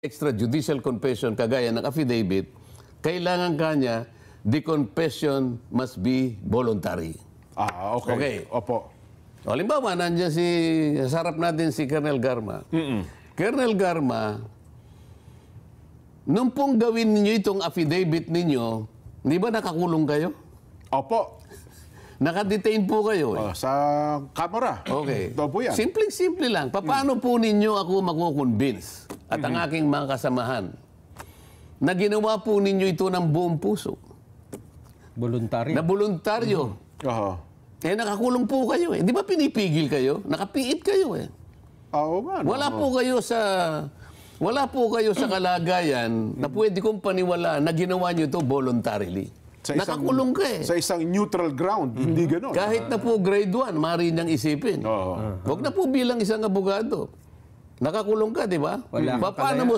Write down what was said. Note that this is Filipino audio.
extrajudicial confession kagaya ng affidavit, kailangan kanya the confession must be voluntary. Ah, okay. Okay. Opo. O, halimbawa, nandiyan sa harap natin si Colonel Garma. Colonel Garma, nung pong gawin ninyo itong affidavit ninyo, di ba nakakulong kayo? Opo. Nakadetain po kayo eh. Sa kamera. Okay. Ito po yan. Simple lang. Paano po ninyo ako makukonvince at ang aking mga kasamahan na ginawa po ninyo ito ng buong puso? Voluntaryo. Na voluntaryo. Aha. Eh, nakakulong po kayo eh. Di ba pinipigil kayo? Nakapiit kayo eh. Oo nga. No? Wala po kayo sa kalagayan na pwede kong paniwalaan na ginawa nyo ito voluntarily. Nakakulong ka eh. Sa isang neutral ground, hindi gano'n. Kahit na po grade 1, maaari niyang isipin. Oo. Huwag na po bilang isang abogado. Nakakulong ka, di ba? Paano mo